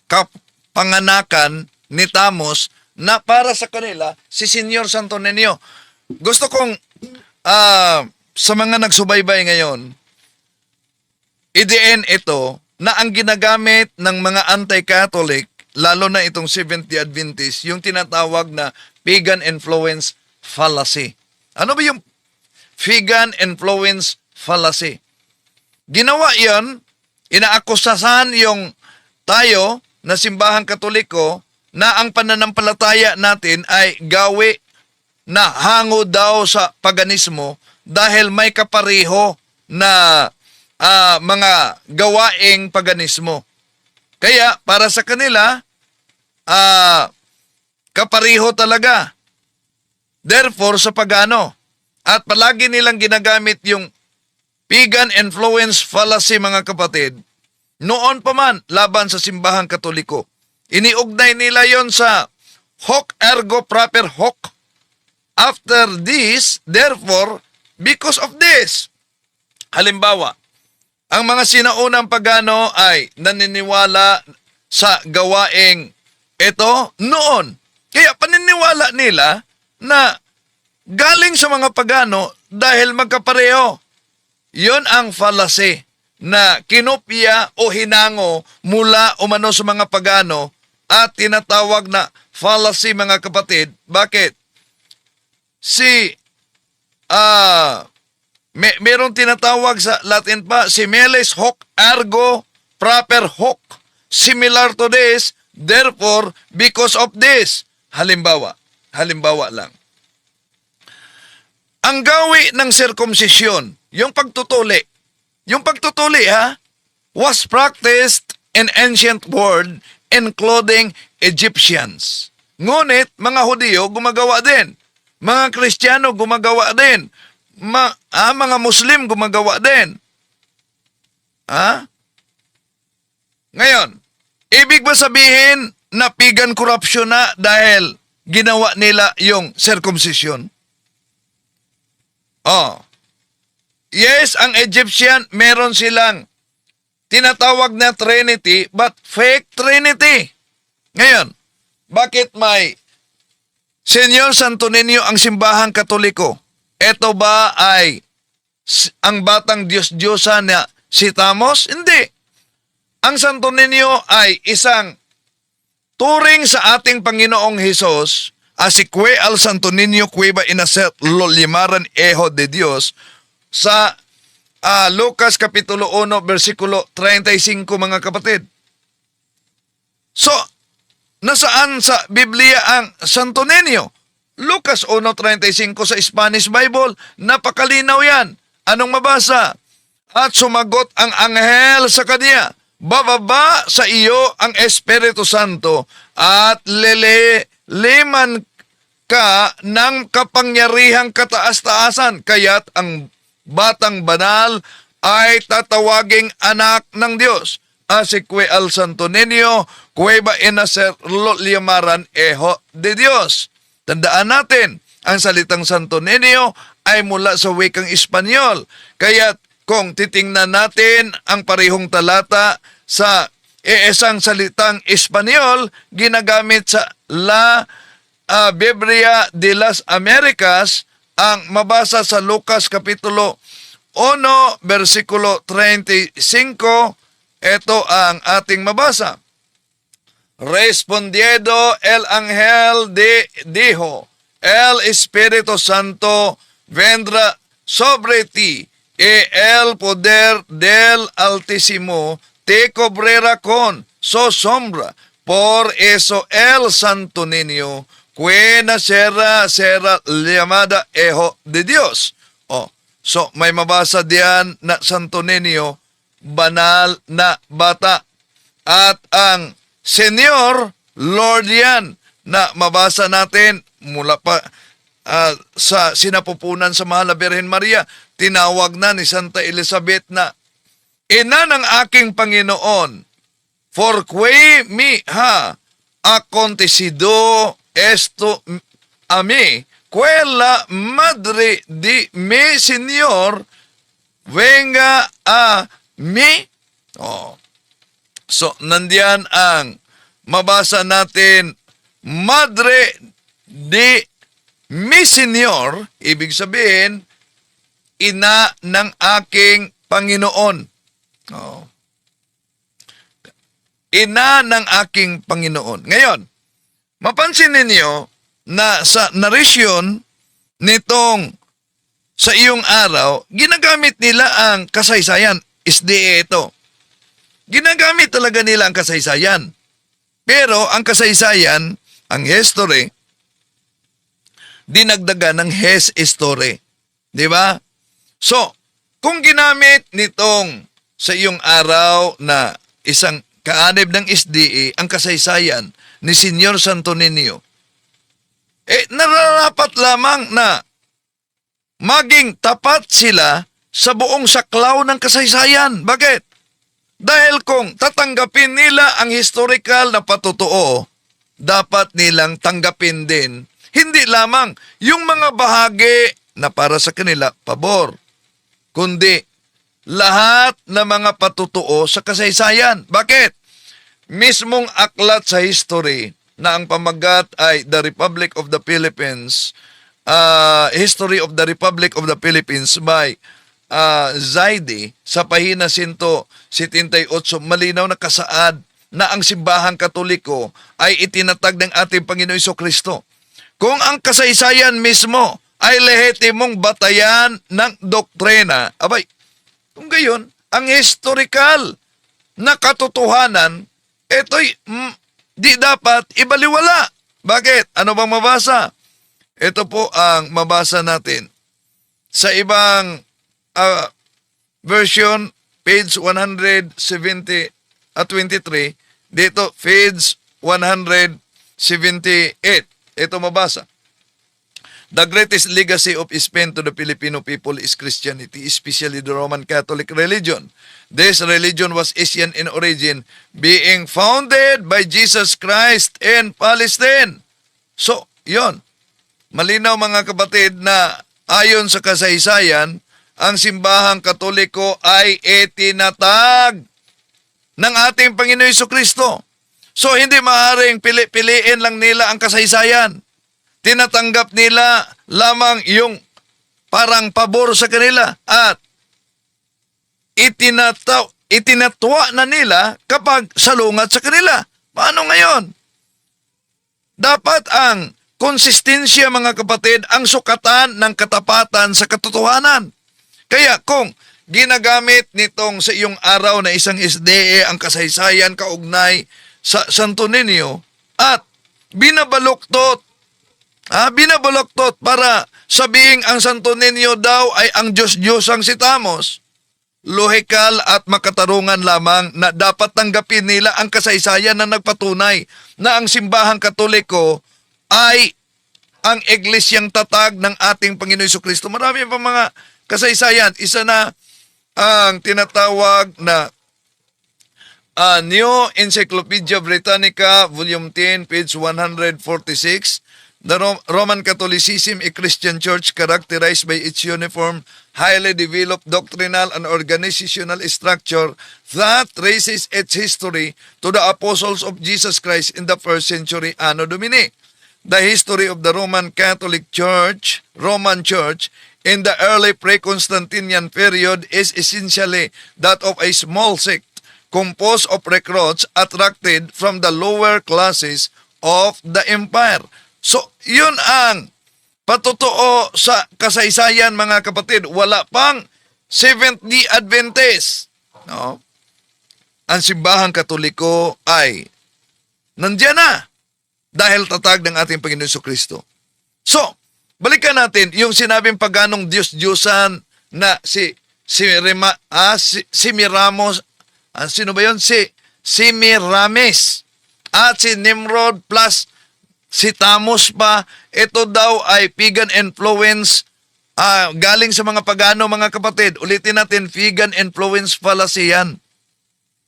kapanganakan ni Tammuz na para sa kanila si Senyor Santo Niño. Gusto kong sa mga nagsubaybay ngayon, idiin ito na ang ginagamit ng mga anti-Catholic, lalo na itong Seventh-day Adventist, yung tinatawag na pagan influence fallacy. Ano ba yung pagan influence fallacy? Ginawa yan, inaakusasan yung tayo na simbahang Katoliko na ang pananampalataya natin ay gawi na hango daw sa paganismo dahil may kapareho na mga gawaing paganismo. Kaya para sa kanila, kapareho talaga. Therefore, sa pagano, at palagi nilang ginagamit yung pagan influence fallacy mga kapatid, noon pa man laban sa simbahang Katoliko. Iniugnay nila yon sa hoc ergo proper hoc. After this, therefore, because of this. Halimbawa, ang mga sinaunang pagano ay naniniwala sa gawaing ito noon. Kaya paniniwala nila na galing sa mga pagano dahil magkapareho. Yon ang fallacy na kinopya o hinango mula umano sa mga pagano at tinatawag na fallacy, mga kapatid. Bakit? Merong tinatawag sa Latin pa, similes hoc ergo proper hoc. Similar to this, therefore, because of this. Halimbawa lang. Ang gawi ng circumcision, yung pagtutuli was practiced in ancient world including Egyptians. Ngunit mga Hudyo gumagawa din. Mga Kristiyano gumagawa din. Mga Muslim gumagawa din. Ngayon, ibig ba sabihin na pagan corruption na dahil ginawa nila yung circumcision? Yes, ang Egyptian, meron silang tinatawag na Trinity, but fake Trinity. Ngayon, bakit may Senyor Santo Niño ang simbahang Katoliko? Ito ba ay ang batang Diyos-Diyosa na si Tamos? Hindi. Ang Santo Niño ay isang turing sa ating Panginoong Hesus, asikwe al Santo Niño cueva inaset lo limaran eho de Dios, sa Lucas Kapitulo 1, versikulo 35, mga kapatid. So, nasaan sa Biblia ang Santo Niño? Lucas 1:35 sa Spanish Bible, napakalinaw yan. Anong mabasa? At sumagot ang anghel sa kanya, bababa sa iyo ang Espiritu Santo at liliman ka ng kapangyarihang kataas-taasan, kaya't ang batang banal ay tatawaging anak ng Diyos. Asikwe al Santo Niño, cueva inaser lo limaran eho de Dios. Tandaan natin, ang salitang Santo Niño ay mula sa wikang Espanyol. Kaya kung titingnan natin ang parehong talata sa isang salitang Espanyol, ginagamit sa La Biblia de las Americas, ang mabasa sa Lucas Kapitulo 1, versikulo 35, ito ang ating mabasa. Respondiendo el ángel dijo, el Espíritu Santo vendrá sobre ti, y el poder del Altísimo te cubrirá con su sombra. Por eso el Santo Niño, que nacerá, será llamada Hijo de Dios. So may mabasa diyan na Santo Niño, banal na bata. At ang Senyor, Lord yan, na mabasa natin mula pa sa sinapupunan sa Mahal na Birhen Maria. Tinawag na ni Santa Elizabeth na ina ng aking Panginoon, for que mi ha acontecido esto a mí, que la madre de mi Señor venga a mí. So, nandiyan ang mabasa natin, Madre de mi Señor, ibig sabihin, ina ng aking Panginoon. Ina ng aking Panginoon. Ngayon, mapansin ninyo na sa narration nitong sa iyong araw, ginagamit nila ang kasaysayan. SDA ito. Ginagamit talaga nila ang kasaysayan. Pero ang kasaysayan, ang history, dinagdagan ng his history. Di ba? So, kung ginamit nitong sa iyong araw na isang kaanib ng SDA, ang kasaysayan ni Senyor Santo Niño, nararapat lamang na maging tapat sila sa buong saklaw ng kasaysayan. Bakit? Dahil kung tatanggapin nila ang historical na patotoo, dapat nilang tanggapin din hindi lamang yung mga bahagi na para sa kanila pabor, kundi lahat na mga patotoo sa kasaysayan. Bakit? mismong aklat sa history na ang pamagat ay The Republic of the Philippines, History of the Republic of the Philippines by Zaidi sa pahina 178, malinaw na kasaad na ang simbahang katoliko ay itinatag ng ating Panginoon Jesucristo. Kung ang kasaysayan mismo ay lehitimong batayan ng doktrina, abay, kung gayon, ang historical na katotohanan, ito'y di dapat ibaliwala. Bakit? Ano bang mabasa? Ito po ang mabasa natin. Sa ibang version, page 170 at 23, dito, page 178. Ito mabasa. The greatest legacy of Spain to the Filipino people is Christianity, especially the Roman Catholic religion. This religion was Asian in origin, being founded by Jesus Christ in Palestine. So, yon. Malinaw mga kapatid na ayon sa kasaysayan, ang simbahang katoliko ay itinatag ng ating Panginoon Jesucristo. So, hindi maaaring piliin lang nila ang kasaysayan. Tinatanggap nila lamang yung parang pabor sa kanila at itinatwa na nila kapag salungat sa kanila. Paano ngayon? Dapat ang konsistensya, mga kapatid, ang sukatan ng katapatan sa katotohanan. Kaya kung ginagamit nitong sa iyong araw na isang SDE ang kasaysayan kaugnay sa Santo Niño at binabaluktot para sabihing ang Santo Niño daw ay ang Diyos-Diyosang si Tamos, lohikal at makatarungan lamang na dapat tanggapin nila ang kasaysayan na nagpatunay na ang simbahang katoliko ay ang iglesyang tatag ng ating Panginoon Jesucristo. Marami pa mga kasaysayan. Isa na ang tinatawag na New Encyclopedia Britannica, Volume 10, page 146. The Roman Catholicism, a Christian church characterized by its uniform, highly developed doctrinal and organizational structure that traces its history to the apostles of Jesus Christ in the 1st century Anno Domini. The history of the Roman Catholic Church, in the early pre-Constantinian period is essentially that of a small sect composed of recruits attracted from the lower classes of the empire. So, yun ang patotoo sa kasaysayan, mga kapatid. Wala pang Seventh-day Adventist. No? Ang simbahang katoliko ay nandiyan na dahil tatag ng ating Panginoon Jesucristo. So, balikan natin yung sinabing paganong Diyos-Diyosan na si Semiramis, sino ba yun? Si Semiramis at si Nimrod plus si Tamos pa. Ito daw ay pagan influence galing sa mga pagano, mga kapatid. Ulitin natin, pagan influence fallacy yan.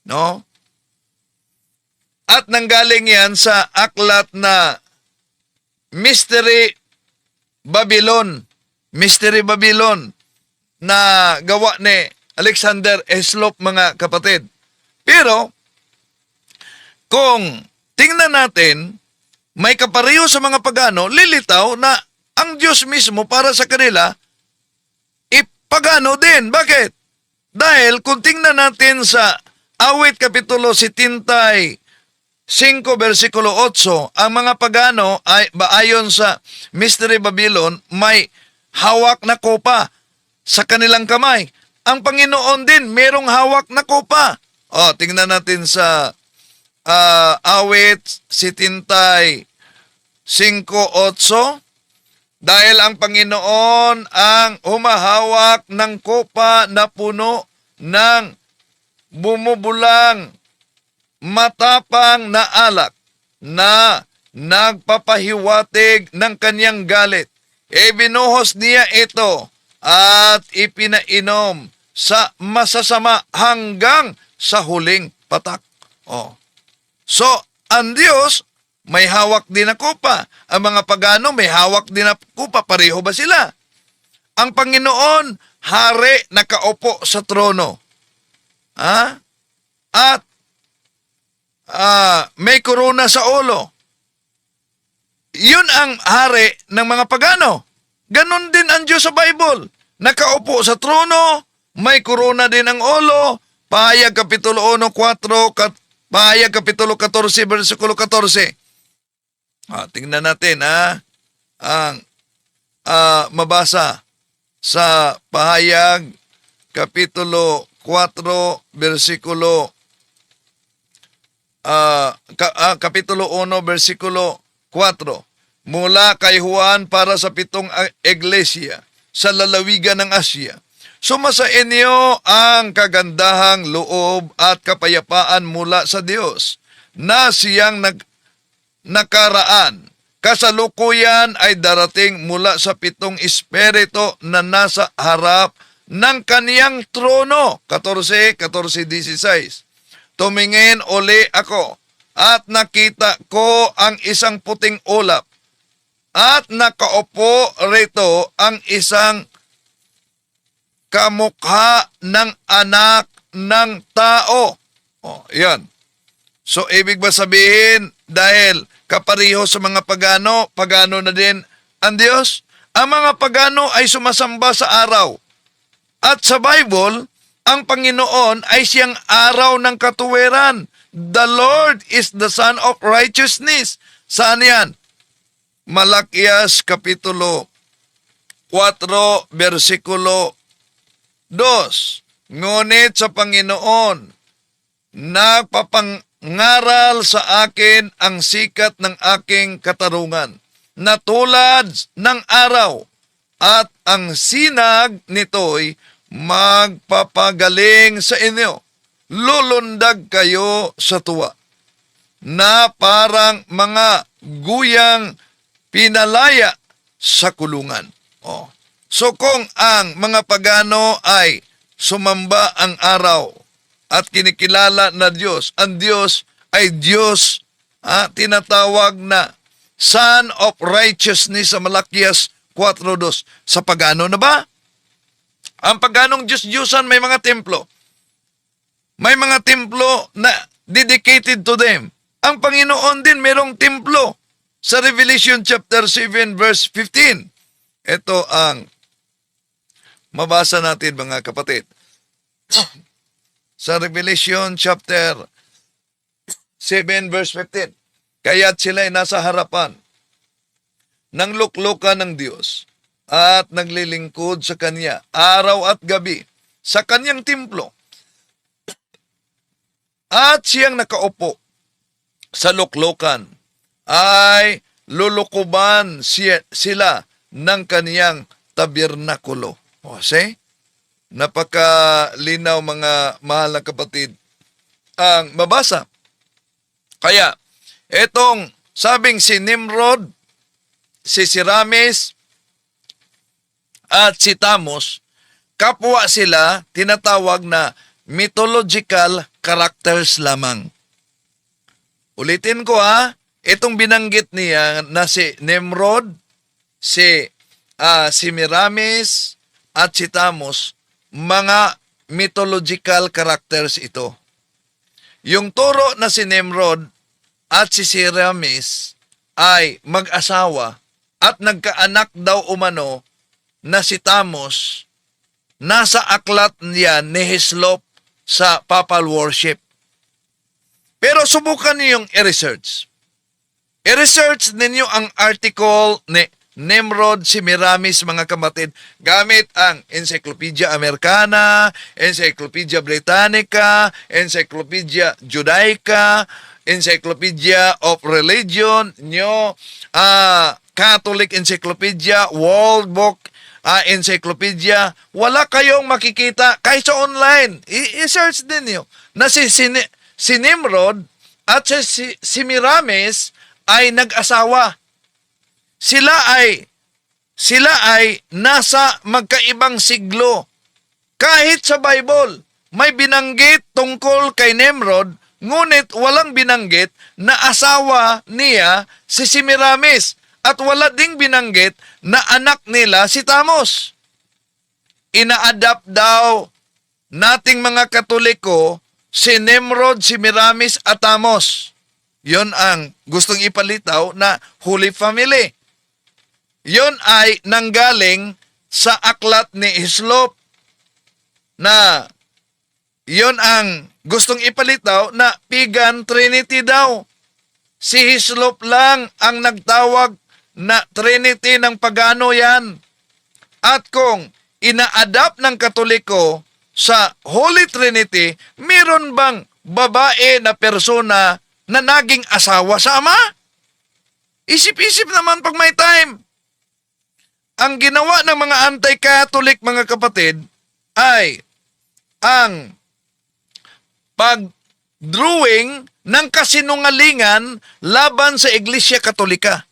No? At nanggaling yan sa aklat na Mystery Babylon na gawa ni Alexander Hislop, mga kapatid. Pero, kung tingnan natin, may kapareho sa mga pagano, lilitaw na ang Diyos mismo para sa kanila, ipagano din. Bakit? Dahil kung tingnan natin sa Awit Kapitulo 75, versikulo 8, ang mga pagano ay ayon sa Mystery Babylon, may hawak na kopa sa kanilang kamay. Ang Panginoon din, merong hawak na kopa. O, tingnan natin sa Awit 75, 5:8, dahil ang Panginoon ang humahawak ng kopa na puno ng bumubulang matapang na alak na nagpapahiwatig ng kanyang galit. Ibinuhos niya ito at ipinainom sa masasama hanggang sa huling patak. So, ang Diyos may hawak din na kopa. Ang mga pagano may hawak din na kopa. Pareho ba sila? Ang Panginoon, hari nakaupo sa trono. At may korona sa ulo. Yun ang hari ng mga pagano. Ganon din ang Diyos sa Bible. Nakaupo sa trono, may korona din ang ulo. Pahayag Kapitulo 1, 4, Pahayag Kapitulo 14, versikulo 14. Tingnan natin ang mabasa sa Pahayag Kapitulo 4, versikulo Kapitulo 1, versikulo 4. Mula kay Juan para sa 7 iglesia sa lalawigan ng Asya. Sumasa inyo ang kagandahang loob at kapayapaan mula sa Diyos na siyang nakaraan. Kasalukuyan ay darating mula sa 7 espiritu na nasa harap ng kaniyang trono. 14:16. Tumingin uli ako at nakita ko ang isang puting ulap at nakaupo rito ang isang kamukha ng anak ng tao. Yan. So, ibig ba sabihin, dahil kapariho sa mga pagano, pagano na din ang Diyos? Ang mga pagano ay sumasamba sa araw. At sa Bible, ang Panginoon ay siyang araw ng katuwiran. The Lord is the Son of Righteousness. Saan yan? Malakias Kapitulo 4, versikulo 2. Ngunit sa Panginoon, nagpapangaral sa akin ang sikat ng aking katarungan, na tulad ng araw, at ang sinag nito'y magpapagaling sa inyo. Lulundag kayo sa tuwa, na parang mga guyang pinalaya sa kulungan. So kung ang mga pagano ay sumamba ang araw at kinikilala na Diyos, ang Diyos ay Diyos tinatawag na Son of Righteousness sa Malakias 4:2. Sa pagano na ba? Ang paganong Diyos-Diyosan may mga templo. May mga templo na dedicated to them. Ang Panginoon din mayroong templo. Sa Revelation chapter 7 verse 15. Ito ang mabasa natin, mga kapatid. Sa Revelation chapter 7 verse 15. Kaya't sila ay nasa harapan ng luklukan ng Diyos at naglilingkod sa Kanya araw at gabi sa Kanyang templo. At siyang nakaupo sa luklukan ay lulukuban sila ng Kaniyang tabernakulo. See? Napakalinaw, mga mahal na kapatid, ang mabasa. Kaya, etong sabing si Nimrod, si Siramis, at si Tamos, kapwa sila tinatawag na mythological characters lamang. Ulitin ko itong binanggit niya na si Nimrod, si Semiramis, at si Tamos, mga mythological characters ito. Yung turo na si Nimrod at si Semiramis ay mag-asawa at nagkaanak daw umano na si Tamos. Nasa aklat niya ni Hislop sa papal worship. Pero subukan niyo yung i-research. I-research ninyo ang article ni Nimrod, Semiramis, mga kapatid, gamit ang Encyclopedia Americana, Encyclopedia Britannica, Encyclopedia Judaica, Encyclopedia of Religion, Catholic Encyclopedia, World Book Encyclopedia. Wala kayong makikita kahit sa online. I-search din nyo na si Nimrod at si Semiramis ay nag-asawa. Sila ay nasa magkaibang siglo. Kahit sa Bible, may binanggit tungkol kay Nimrod, ngunit walang binanggit na asawa niya si Semiramis, at wala ding binanggit na anak nila si Tamos. Ina-adapt daw nating mga Katoliko si Nimrod, si Miramis at Tamos. Yon ang gustong ipalitaw na Holy Family. Yon ay nanggaling sa aklat ni Hislop na yon ang gustong ipalitaw na pagan trinity daw. Si Hislop lang ang nagtawag na trinity ng pagano yan. At kung ina-adapt ng Katoliko sa Holy Trinity, meron bang babae na persona na naging asawa sa Ama? Isip-isip naman pag may time. Ang ginawa ng mga anti-Catholic, mga kapatid, ay ang pag-drawing ng kasinungalingan laban sa Iglesia Katolika.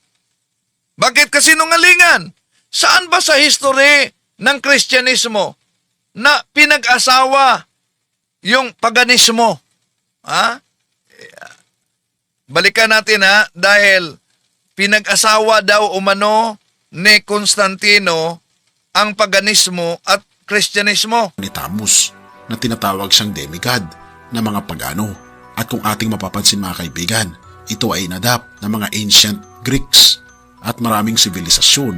Bakit kasinungalingan? Saan ba sa history ng Kristyanismo na pinag-asawa yung paganismo? Ha? Balikan natin dahil pinag-asawa daw umano ni Constantino ang paganismo at Kristyanismo. Ni Tamus na tinatawag siyang demigod ng mga pagano. At kung ating mapapansin mga kaibigan, ito ay inadapt ng mga ancient Greeks at maraming sibilisasyon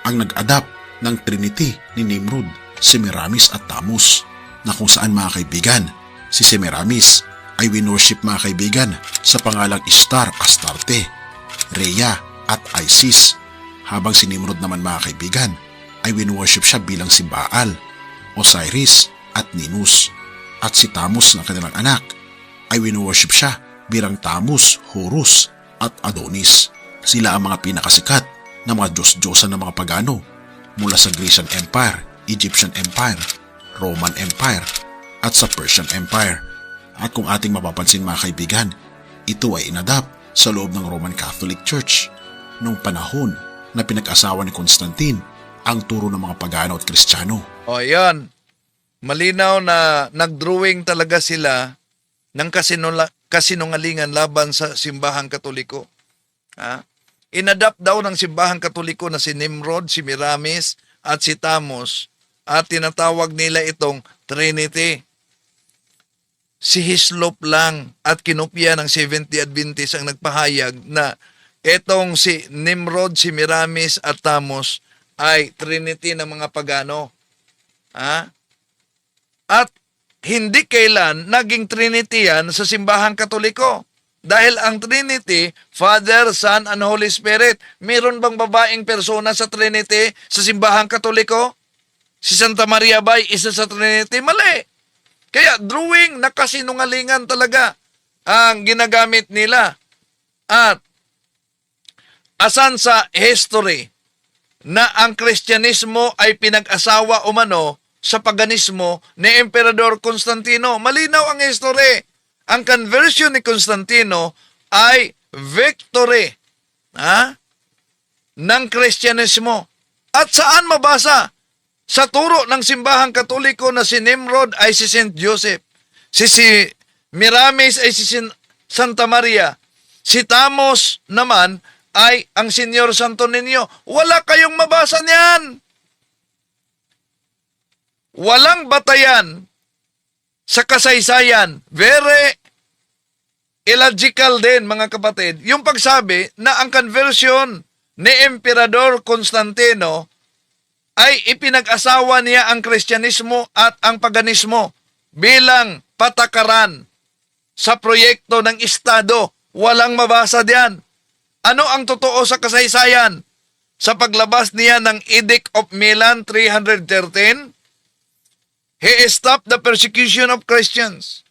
ang nag-adapt ng Trinity ni Nimrod, Semiramis at Tamus, na kung saan mga kaibigan, si Semiramis ay winorship mga kaibigan sa pangalang Star, Astarte, Rhea at Isis, habang si Nimrod naman mga kaibigan ay winworship siya bilang si Baal, Osiris at Ninus, at si Tamus na kanilang anak ay winworship siya bilang Tamus, Horus at Adonis. Sila ang mga pinakasikat na mga Diyos-Diyosan ng mga pagano mula sa Grecian Empire, Egyptian Empire, Roman Empire at sa Persian Empire. At kung ating mapapansin mga kaibigan, ito ay inadapt sa loob ng Roman Catholic Church noong panahon na pinag-asawa ni Constantine ang turo ng mga pagano at Kristiyano. O yan, malinaw na nagdrawing talaga sila ng kasinungalingan laban sa simbahang Katoliko. Inadapt daw ng simbahang Katoliko na si Nimrod, si Miramis at si Tamus at tinatawag nila itong Trinity. Si Hislop lang at kinopya ng Seventh-day Adventist ang nagpahayag na itong si Nimrod, si Miramis at Tamus ay Trinity ng mga pagano. At hindi kailan naging Trinity yan sa simbahang Katoliko. Dahil ang Trinity, Father, Son, and Holy Spirit, meron bang babaeng persona sa Trinity sa simbahang Katoliko? Si Santa Maria ba isa sa Trinity? Mali. Kaya drawing na kasinungalingan talaga ang ginagamit nila. At asan sa history na ang Kristyanismo ay pinag-asawa umano sa paganismo ni Emperador Constantino? Malinaw ang history. Ang conversion ni Constantino ay victory ng Kristyanismo. At saan mabasa? Sa turo ng simbahang Katoliko na si Nimrod ay si Saint Joseph. Si Miramis ay si Santa Maria. Si Tamus naman ay ang Senyor Santo Niño. Wala kayong mabasa niyan. Walang batayan sa kasaysayan. Very illogical din mga kapatid. Yung pagsabi na ang conversion ni Emperador Constantino ay ipinag-asawa niya ang Kristyanismo at ang paganismo bilang patakaran sa proyekto ng Estado. Walang mabasa diyan. Ano ang totoo sa kasaysayan? Sa paglabas niya ng Edict of Milan 313, he stopped the persecution of Christians.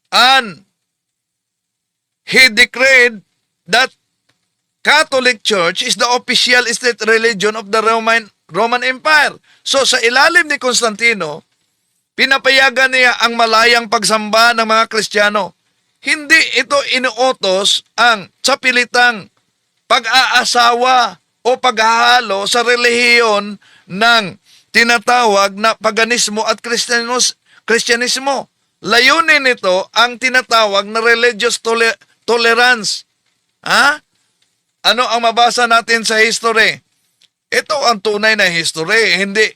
And he declared that Catholic Church is the official state religion of the Roman Empire. So sa ilalim ni Constantino, pinapayagan niya ang malayang pagsamba ng mga Kristiyano. Hindi ito inuutos ang sapilitang pag-aasawa o paghahalo sa relihiyon ng tinatawag na paganismo at Kristyanismo. Layunin nito ang tinatawag na religious tolerance. Ano ang mabasa natin sa history? Ito ang tunay na history, hindi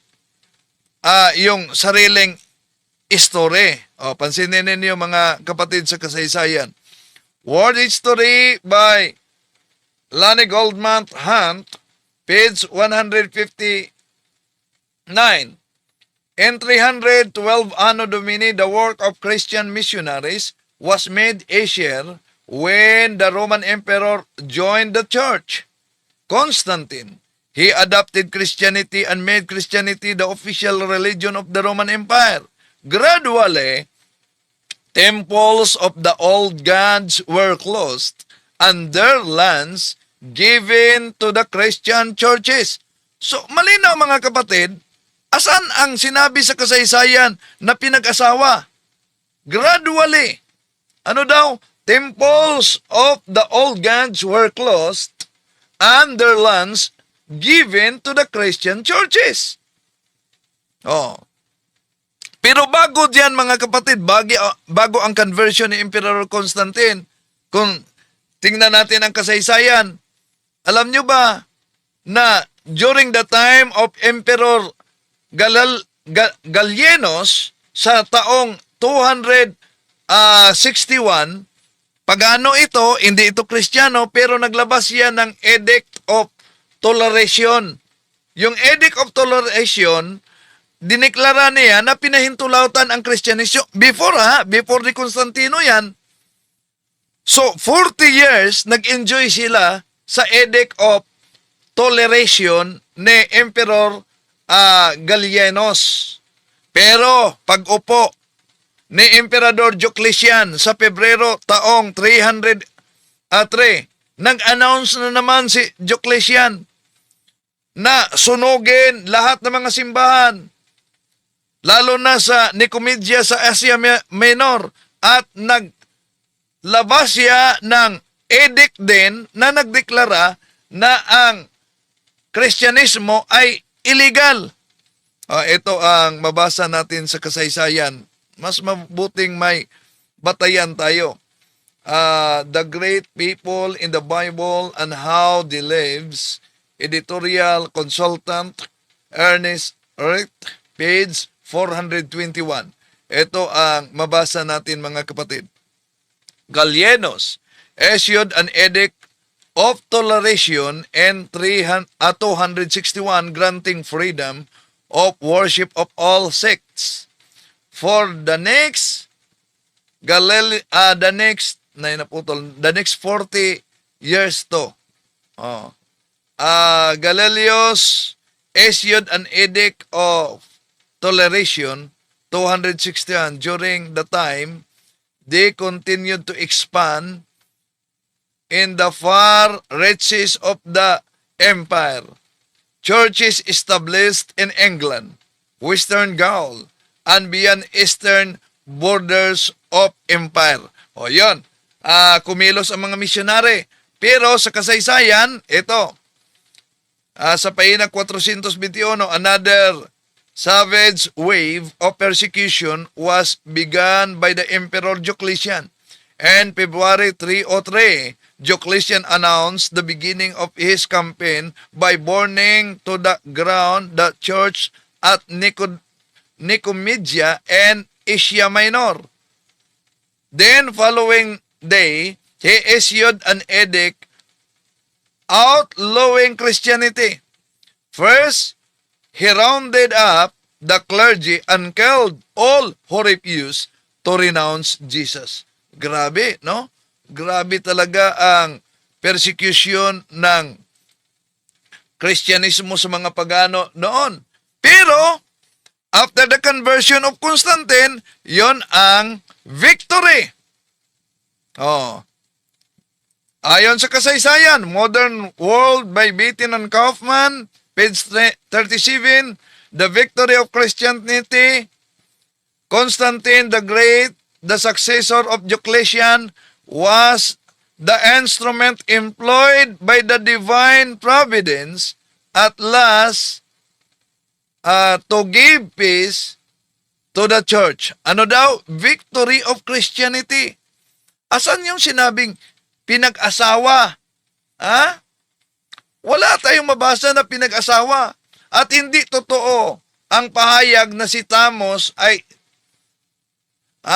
yung sariling history. O, pansinin ninyo mga kapatid sa kasaysayan. World History by Lonnie Goldman Hunt, page 159. In 312 Anno Domini, the work of Christian missionaries was made easier when the Roman Emperor joined the church. Constantine, he adopted Christianity and made Christianity the official religion of the Roman Empire. Gradually, temples of the old gods were closed and their lands given to the Christian churches. So, malinaw mga kapatid, asan ang sinabi sa kasaysayan na pinag-asawa? Gradually. Ano daw? Temples of the old gods were closed and their lands given to the Christian churches. Oh. Pero bago diyan mga kapatid, bago ang conversion ni Emperor Constantine, kung tingnan natin ang kasaysayan, alam nyo ba na during the time of Emperor Gallienus sa taong 261, pagano ito, hindi ito Kristiyano, pero naglabas siya ng Edict of Toleration. Yung Edict of Toleration, diniklara niya na pinahintulatan ang Kristyanismo. Before ni Constantino yan. So, 40 years, nag-enjoy sila sa Edict of Toleration ni Emperor Gallienus. Pero, pag-upo ni Emperador Diocletian sa Pebrero taong 303, nag-announce na naman si Diocletian na sunugin lahat ng mga simbahan, lalo na sa Nicomedia sa Asia Minor, at naglabas siya ng edict din na nagdeklara na ang Kristyanismo ay illegal. Ito ang mabasa natin sa kasaysayan. Mas mabuting may batayan tayo. The Great People in the Bible and How They Lives, editorial consultant Ernest Richt, page 421. Ito ang mabasa natin mga kapatid. Gallienus issued an edict of toleration in 261 granting freedom of worship of all sects. For the next 40 years to, Gallienus issued an edict of toleration 261. During the time, they continued to expand in the far reaches of the empire. Churches established in England, Western Gaul, and beyond eastern borders of empire. O yun, kumilos ang mga misyonary. Pero sa kasaysayan, ito, sa pahina 421, another savage wave of persecution was begun by the Emperor Diocletian. And February 303, Diocletian announced the beginning of his campaign by burning to the ground the church at Nicomedia and Asia Minor. Then, following day, he issued an edict outlawing Christianity. First, he rounded up the clergy and killed all who refused to renounce Jesus. Grabe, no? Grabe talaga ang persecution ng Kristyanismo sa mga pagano noon. Pero, after the conversion of Constantine, yon ang victory. Ayon sa kasaysayan, Modern World by Beaton and Kaufman, page 37, the victory of Christianity, Constantine the Great, the successor of Diocletian, was the instrument employed by the divine providence at last to give peace to the church. Ano daw? Victory of Christianity. Asan yung sinabing pinag-asawa? Wala tayong mabasa na pinag-asawa. At hindi totoo ang pahayag na si Thamos ay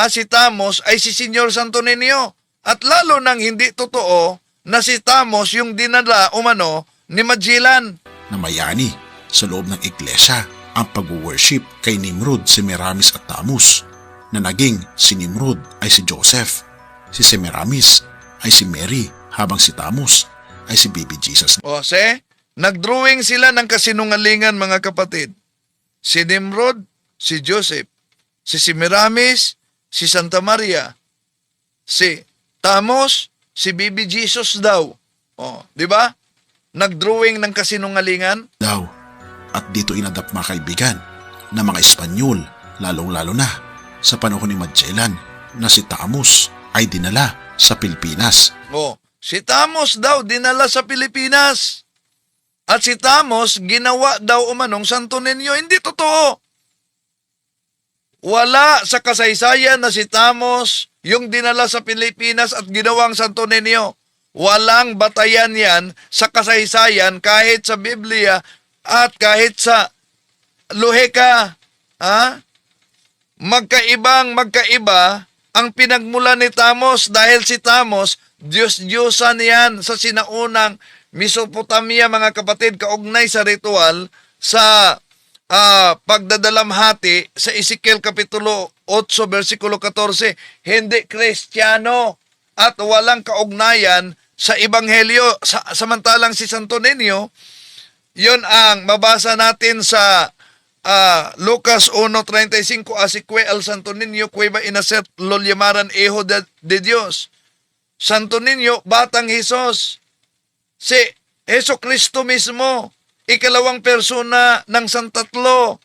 si Tamos ay si Senyor Santo Niño. At lalo nang hindi totoo na si Tamos yung dinala umano ni Magellan. Namayani sa loob ng iglesia ang pag-worship kay Nimrod, Semiramis at Tamus, na naging si Nimrod ay si Joseph, si Semiramis ay si Mary, habang si Tamus ay si Baby Jesus. Nagdrawing sila ng kasinungalingan, mga kapatid. Si Nimrod, si Joseph, si Semiramis, si Santa Maria, si Tamus, si Baby Jesus daw. Di ba? Nagdrawing ng kasinungalingan. Daw. At dito inadap, mga kaibigan, na mga Espanyol, lalong-lalo na sa panahon ni Magellan, na si Tamus ay dinala sa Pilipinas. Si Tamus daw dinala sa Pilipinas. At si Tamus ginawa daw umanong Santo Niño. Hindi totoo. Wala sa kasaysayan na si Tamus yung dinala sa Pilipinas at ginawang Santo Niño. Walang batayan yan sa kasaysayan kahit sa Biblia at kahit sa Loheka. Magkaiba ang pinagmula ni Tamus dahil si Tamus, Diyos-Diyosan yan sa sinaunang Mesopotamia, mga kapatid, kaugnay sa ritual sa pagdadalamhati sa Ezekiel Kapitulo 8, versikulo 14. Hindi Kristiyano at walang kaugnayan sa Ebanghelyo. Samantalang si Santo Niño, yun ang mabasa natin sa Lucas 1:35, así que el Santo Niño que iba a nacer lo llamaran Hijo de Dios. Santo Niño, Batang Hesus. Si Jesucristo mismo, ikalawang persona ng Santatlo.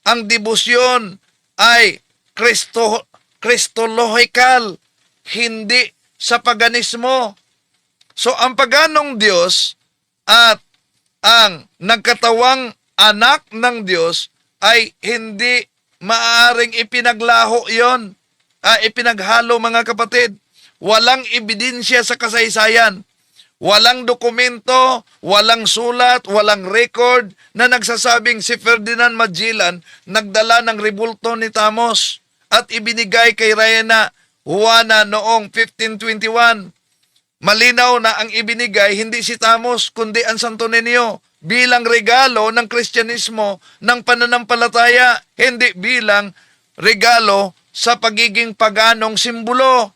Ang debosyon ay Kristolohikal, hindi sa paganismo. So ang paganong Diyos at ang nagkatawang anak ng Diyos ay hindi maaaring ipinaglaho yon, ipinaghalo, mga kapatid. Walang ebidensya sa kasaysayan. Walang dokumento, walang sulat, walang record na nagsasabing si Ferdinand Magellan nagdala ng rebulto ni Tamus at ibinigay kay Reina Juana noong 1521. Malinaw na ang ibinigay hindi si Tamus kundi ang Santo Niño bilang regalo ng Kristyanismo ng pananampalataya, hindi bilang regalo sa pagiging paganong simbolo.